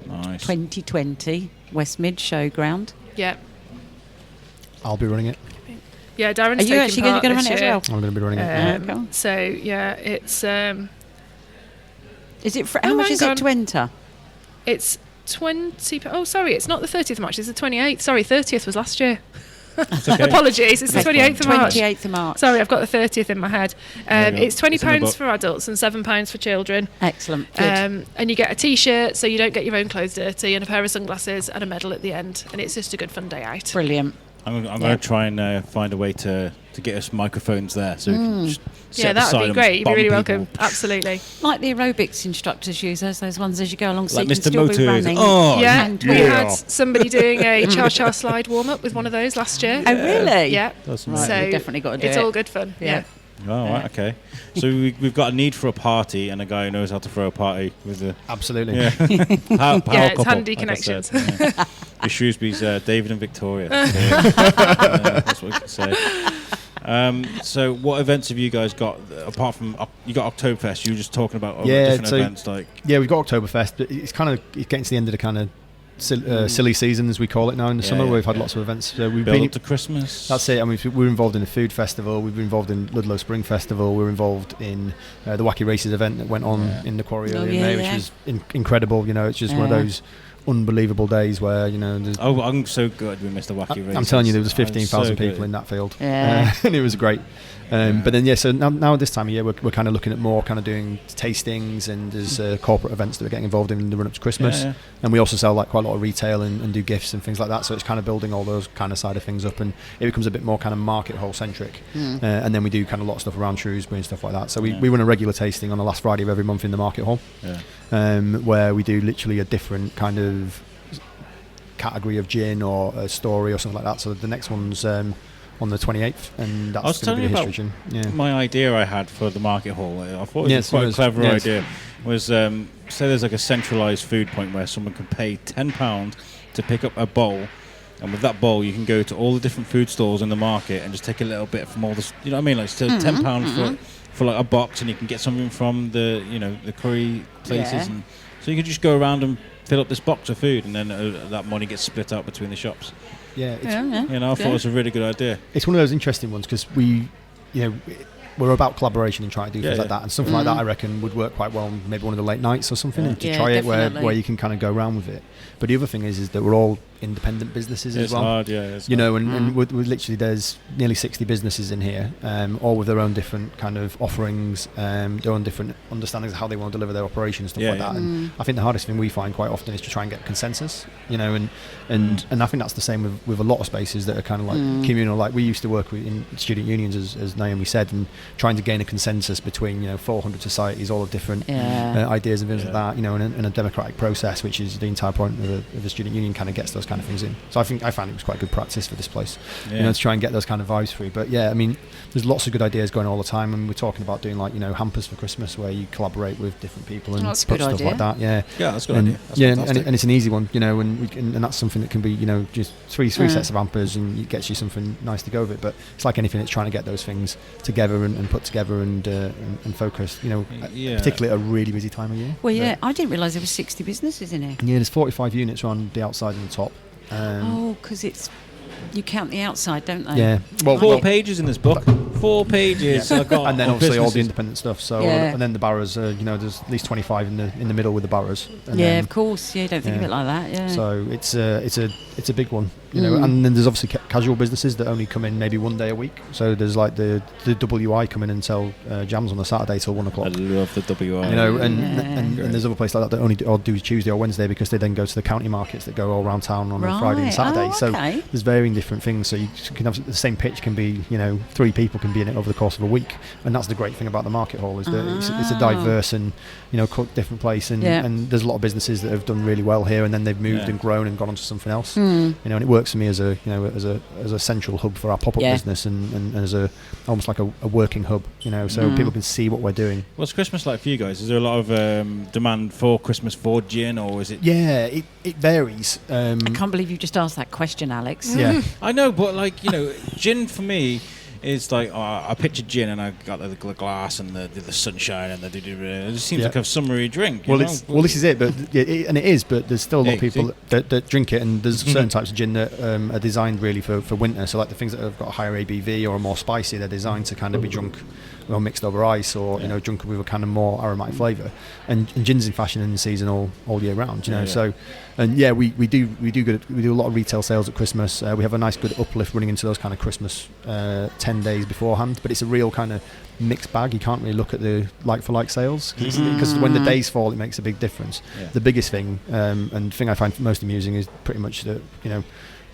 Nice. 2020, Westmid Showground. Yeah. I'll be running it. Yeah, Darren's Are you actually going to run it as well? I'm going to be running it. So, yeah, it's... is it how much is it to enter? It's 20... Oh, sorry, it's not the 30th of March, it's the 28th. Sorry, 30th was last year. Okay. Apologies, it's the 28th of March. 28th of March. Sorry, I've got the 30th in my head. It's £20 for adults and £7 for children. Excellent. Good. And you get a T-shirt so you don't get your own clothes dirty, and a pair of sunglasses and a medal at the end. And it's just a good fun day out. Brilliant. I'm going to try and find a way to get us microphones there so we can just that would be great. You'd be really welcome. Absolutely. Like the aerobics instructors use those ones as you go along, so like you can Mr. still Motor be running. We had somebody doing a cha-cha slide warm-up with one of those last year. Oh, really? Yeah. That's right. So we've definitely got to do it. It's all good fun. Yeah. Oh, right, okay. So we've got a need for a party and a guy who knows how to throw a party with the... Absolutely. Yeah, power it's couple, handy connections. The Shrewsbury's David and Victoria. That's what we can say. So what events have you guys got, apart from... you got Oktoberfest, you were just talking about different events like... Yeah, we've got Oktoberfest, but it's getting to the end of the kind of silly season, as we call it now in the summer, where we've had lots of events. So we've build up to Christmas. That's it. I mean, we're involved in the food festival. We've been involved in Ludlow Spring Festival. We're involved in the Wacky Races event that went on in the quarry earlier in May, which was incredible. You know, it's just one of those unbelievable days where I'm so good we missed the Wacky Races. I'm telling you, there was 15,000 people in that field, and it was great. But then so now this time of year we're kind of looking at more kind of doing tastings, and there's corporate events that we're getting involved in the run up to Christmas, and we also sell like quite a lot of retail and do gifts and things like that, so it's kind of building all those kind of side of things up, and it becomes a bit more kind of market hall centric. And then we do kind of a lot of stuff around Shrewsbury and stuff like that, so we run a regular tasting on the last Friday of every month in the market hall, where we do literally a different kind of category of gin or a story or something like that. So the next one's on the 28th, and that's going to be a history gin. My idea I had for the market hall, I thought it was quite a clever idea, was say there's like a centralised food point where someone can pay £10 to pick up a bowl, and with that bowl you can go to all the different food stalls in the market and just take a little bit from all the, you know what I mean, like still £10 for like a box, and you can get something from the the curry places, and so you can just go around and fill up this box of food, and then that money gets split out between the shops. I thought it was a really good idea. It's one of those interesting ones because we're about collaboration and trying to do things like that, and something like that I reckon would work quite well on maybe one of the late nights or something, and to try it where you can kind of go around with it. But the other thing is that we're all independent businesses as well. It's hard, and we're literally, there's nearly 60 businesses in here, all with their own different kind of offerings, their own different understandings of how they want to deliver their operations, stuff like that. And I think the hardest thing we find quite often is to try and get consensus, and I think that's the same with a lot of spaces that are kind of like communal. Like we used to work in student unions, as Naomi said, and trying to gain a consensus between 400 societies, all of different ideas and things like that, and a democratic process, which is the entire point of the student union, kind of gets those kind of things in. So I found it was quite good practice for this place, to try and get those kind of vibes through. But there's lots of good ideas going all the time, and we're talking about doing hampers for Christmas where you collaborate with different people and put stuff like that. That's a good idea. And it's an easy one, and that's something that can be just three sets of hampers, and it gets you something nice to go with it. But it's like anything, it's trying to get those things together and put together and focus, particularly at a really busy time of year. Well, I didn't realise there were 60 businesses in here. Yeah, there's 45 units around the outside and the top. Because you count the outside, don't they? Yeah. Well, 4 pages in this book. 4 pages. And then obviously all the independent stuff. So and then the barrows. There's at least 25 in the middle with the barrows. And of course. You don't think of it like that. Yeah. So it's a big one. And then there's obviously casual businesses that only come in maybe one day a week. So there's like the WI come in and sell jams on a Saturday till 1 o'clock. I love the WI. And there's other places like that only do Tuesday or Wednesday, because they then go to the county markets that go all around town on a Friday and Saturday. So there's varying different things. So you can have the same pitch can be 3 people can be in it over the course of a week. And that's the great thing about the market hall, is that it's a diverse and, different place, and there's a lot of businesses that have done really well here, and then they've moved and grown and gone on to something else. And it works for me as a central hub for our pop-up business, and as almost like a working hub, so people can see what we're doing. What's Christmas like for you guys? Is there a lot of demand for Christmas for gin, or is it? Yeah, it varies. I can't believe you just asked that question, Alex. Yeah, I know, but gin for me is like, I picture gin and I got the glass and the sunshine and it just seems like a summery drink. Well, this is it, but it is, but there's still a lot of people that drink it, and there's certain types of gin that are designed really for winter. So like the things that have got a higher ABV or are more spicy, they're designed to kind of be drunk or mixed over ice, or drunk with a kind of more aromatic flavour. And gin's in fashion and in season all year round. So. And we do a lot of retail sales at Christmas. We have a nice good uplift running into those kind of Christmas 10 days beforehand, but it's a real kind of mixed bag. You can't really look at the like-for-like sales, because when the days fall, it makes a big difference. The biggest thing, and the thing I find most amusing, is pretty much that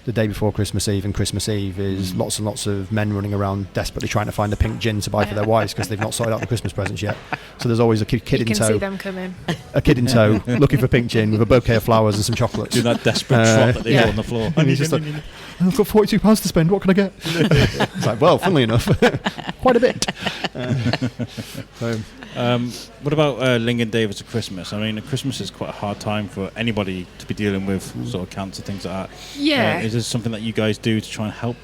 the day before Christmas Eve and Christmas Eve is lots and lots of men running around desperately trying to find a pink gin to buy for their wives because they've not sorted out the Christmas presents yet. So there's always a kid in tow. You can see them coming. A kid in tow looking for pink gin with a bouquet of flowers and some chocolates. Do that desperate trot that they do on the floor. And he's just like, I've got £42 to spend, what can I get? It's like, well, funnily enough, quite a bit. What about Lingen Davies at Christmas? I mean, Christmas is quite a hard time for anybody to be dealing with sort of cancer, things like that. Yeah. Is this something that you guys do to try and help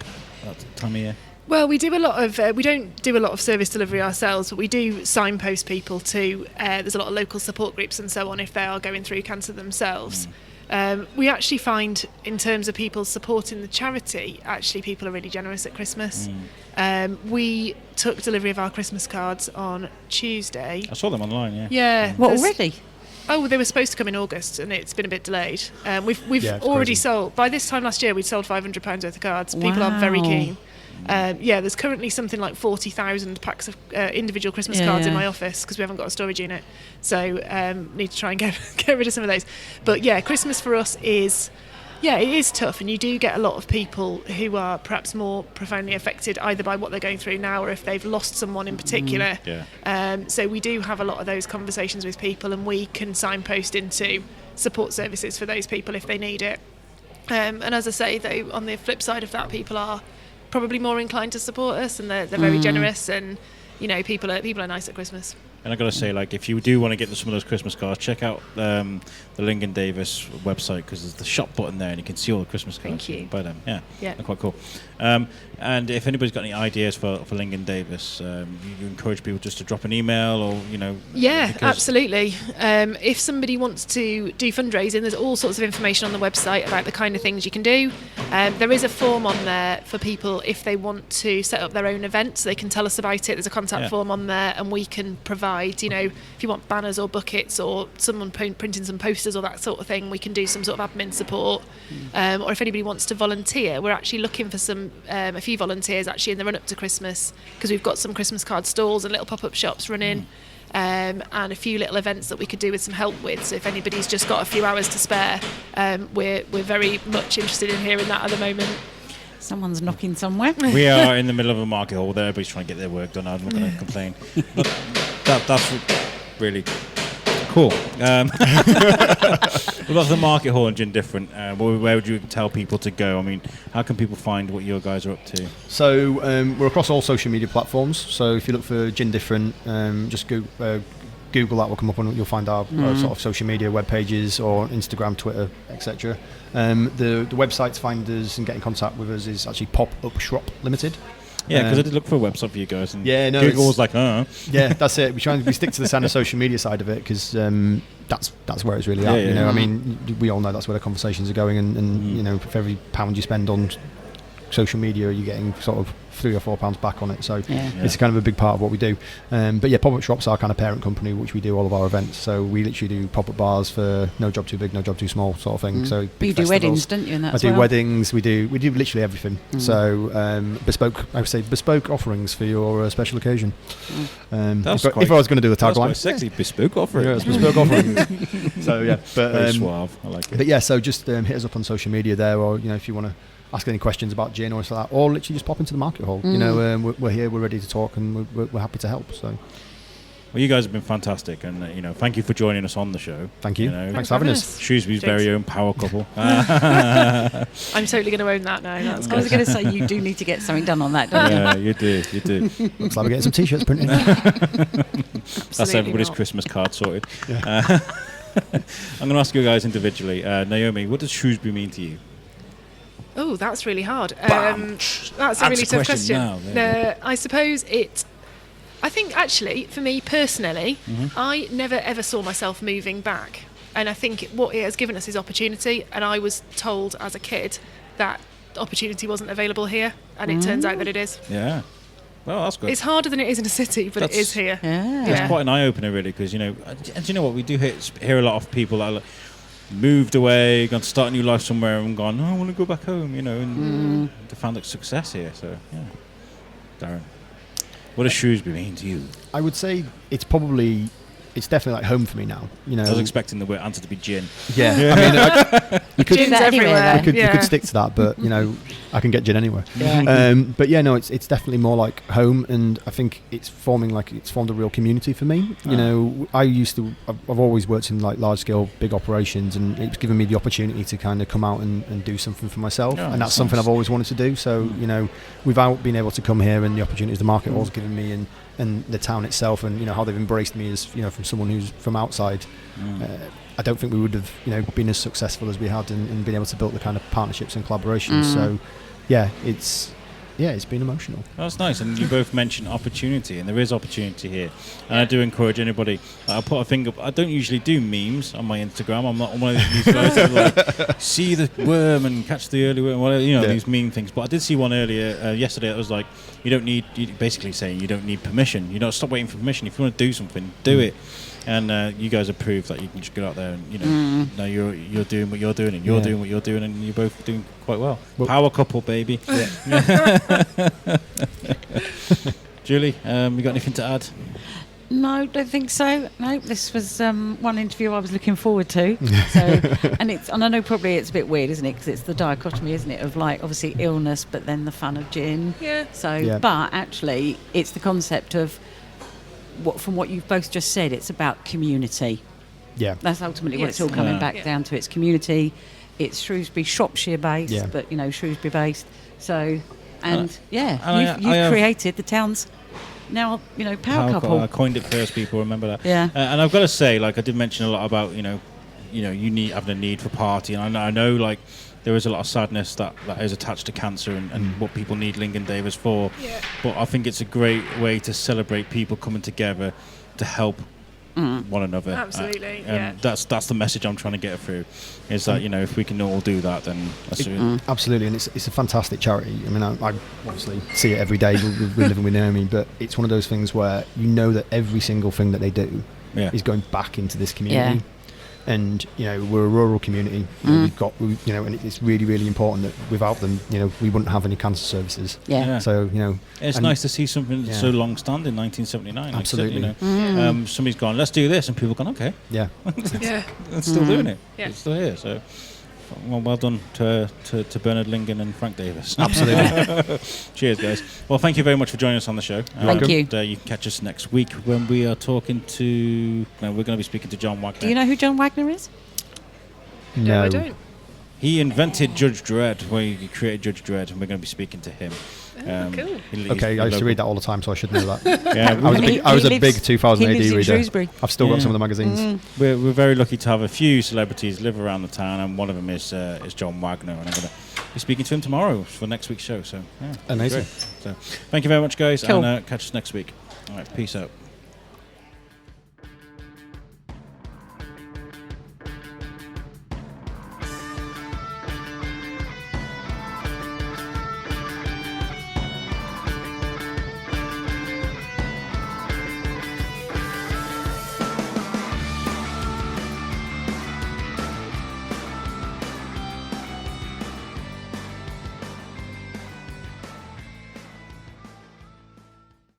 that time of year? Well, we do a lot of. We don't do a lot of service delivery ourselves, but we do signpost people to. There's a lot of local support groups and so on if they are going through cancer themselves. We actually find, in terms of people supporting the charity, actually people are really generous at Christmas. We took delivery of our Christmas cards on Tuesday. I saw them online. Yeah. Yeah. What, already? Oh, they were supposed to come in August, and it's been a bit delayed. We've already sold. By this time last year, we'd sold £500 worth of cards. People are very keen. There's currently something like 40,000 packs of individual Christmas cards in my office because we haven't got a storage unit. So need to try and get rid of some of those. But yeah, Christmas for us is, it is tough, and you do get a lot of people who are perhaps more profoundly affected either by what they're going through now or if they've lost someone in particular. So we do have a lot of those conversations with people, and we can signpost into support services for those people if they need it. And as I say, though, on the flip side of that, people are probably more inclined to support us, and they're very generous, and people are nice at Christmas. And I've got to say, like, if you do want to get some of those Christmas cards, check out the Lingen Davies website, because there's the shop button there and you can see all the Christmas cards. Thank you. Buy them. Yeah, they're quite cool. And if anybody's got any ideas for Lingen Davies, you encourage people just to drop an email, or Yeah, absolutely. If somebody wants to do fundraising, there's all sorts of information on the website about the kind of things you can do. There is a form on there for people if they want to set up their own event, so they can tell us about it. There's a contact form on there, and we can provide, if you want banners or buckets or someone printing some posters or that sort of thing, we can do some sort of admin support. Or if anybody wants to volunteer, we're actually looking for a few volunteers actually in the run up to Christmas, because we've got some Christmas card stalls and little pop-up shops running, and a few little events that we could do with some help with. So if anybody's just got a few hours to spare, we're very much interested in hearing that at the moment. Someone's knocking somewhere. We are in the middle of a market hall there. Everybody's trying to get their work done. I'm not going to complain. But that's really cool. What about the market hall and GinDifferent? Where would you tell people to go? I mean, how can people find what you guys are up to? So we're across all social media platforms. So if you look for GinDifferent, just Google that will come up, and you'll find our sort of social media web pages, or Instagram, Twitter, etc. The website to find us and get in contact with us is actually Pop Up Shop Limited. Yeah, because I did look for a website for you guys, and Google was like, Yeah, that's it. We stick to the kind of social media side of it, because that's where it's really at. I mean, we all know that's where the conversations are going, and for every pound you spend on social media, you're getting sort of £3 or £4 back on it. So it's kind of a big part of what we do. But yeah, Pop-Up Shop's our kind of parent company, which we do all of our events. So we literally do pop-up bars for no job too big, no job too small sort of thing. So but you do weddings, don't you? I do weddings. We do literally everything. So bespoke offerings for your special occasion. If I was going to do a tagline, that's quite sexy. Bespoke offerings. Yeah, bespoke offerings. So yeah, but very suave. I like it. But yeah, so just hit us up on social media there, or if you want to ask any questions about gin or something like that, or literally just pop into the market hall. You know, we're here, we're ready to talk, and we're happy to help. So. Well, you guys have been fantastic, and thank you for joining us on the show. Thank you. Thanks for having us. Shrewsbury's very own power couple. I'm totally going to own that now. That's I was going to say you do need to get something done on that, don't you? Yeah, you do. Looks like we're getting some t-shirts printed. That's everybody's Christmas card sorted. Yeah. I'm going to ask you guys individually. Naomi, what does Shrewsbury mean to you? Oh, that's really hard. That's a really tough question. I suppose I think actually, for me personally, I never ever saw myself moving back. And I think what it has given us is opportunity. And I was told as a kid that opportunity wasn't available here. And it turns out that it is. Yeah. Well, that's good. It's harder than it is in a city, but it is here. Yeah. It's quite an eye-opener, really, because, and do you know what? We do hear a lot of people that are moved away, gone to start a new life somewhere and gone, I want to go back home, and they found success here. So, yeah. Darren, what does Shrewsbury mean to you? I would say it's definitely like home for me now. I was expecting the answer to be gin. Yeah. I mean, you could everywhere. You could stick to that, but I can get gin anywhere. Yeah. But yeah, no, it's definitely more like home, and I think it's formed a real community for me. I've always worked in like large scale, big operations, and it's given me the opportunity to kind of come out and do something for myself, and that's something I've always wanted to do. So without being able to come here and the opportunities the market hall's given me, and the town itself, and how they've embraced me as from someone who's from outside, I don't think we would have been as successful as we had and been able to build the kind of partnerships and collaborations. So it's been emotional. That's nice, and you both mentioned opportunity, and there is opportunity here. And I do encourage anybody. I'll put a finger. I don't usually do memes on my Instagram. I'm not one of these guys that see the worm and catch the early worm. These meme things. But I did see one earlier yesterday. It was like basically saying you don't need permission. You don't stop waiting for permission. If you want to do something, do it. And you guys have proved that you can just go out there and now you're doing what you're doing, and you're doing what you're doing, and you're both doing quite well. Power couple, baby. Julie, you got anything to add? No, don't think so. No, this was one interview I was looking forward to. So, and I know probably it's a bit weird, isn't it? Because it's the dichotomy, isn't it, of like obviously illness, but then the fun of gin. Yeah. So, but actually, it's the concept of from what you've both just said. It's about community. Yeah. That's ultimately what it's all coming back down to. It's community. It's Shrewsbury, Shropshire based, but Shrewsbury based. So, you've created the town's now power couple. I coined it first. People remember that. Yeah. And I've got to say, like I did mention a lot about you having a need for party, and I know like there is a lot of sadness that is attached to cancer and what people need Lingen Davies for. Yeah. But I think it's a great way to celebrate people coming together to help one another. Absolutely. And that's the message I'm trying to get through. Is that if we can all do that, then that's absolutely. And it's a fantastic charity. I mean, I obviously see it every day. We're living with Naomi, but it's one of those things where that every single thing that they do is going back into this community. Yeah. And we're a rural community. And it's really, really important that without them, we wouldn't have any cancer services. Yeah. So it's nice to see something that's so long-standing. 1979. Absolutely. Like somebody's gone, let's do this, and people gone, okay. Yeah. It's still doing it. Yeah. It's still here. So. Well done to Bernard Lingen and Frank Davis. Absolutely. Cheers, guys. Well, thank you very much for joining us on the show. Thank you. You can catch us next week when we are talking to... we're going to be speaking to John Wagner. Do you know who John Wagner is? No, I don't. He invented Judge Dredd, where he created Judge Dredd, and we're going to be speaking to him. Cool. Okay, I used to read that all the time, so I should know that. Yeah, I was a big 2000 AD reader. Shrewsbury. I've still got some of the magazines. We're very lucky to have a few celebrities live around the town, and one of them is John Wagner, and I'm going to be speaking to him tomorrow for next week's show. So, amazing. So, thank you very much, guys, cool. and catch us next week. All right, peace out.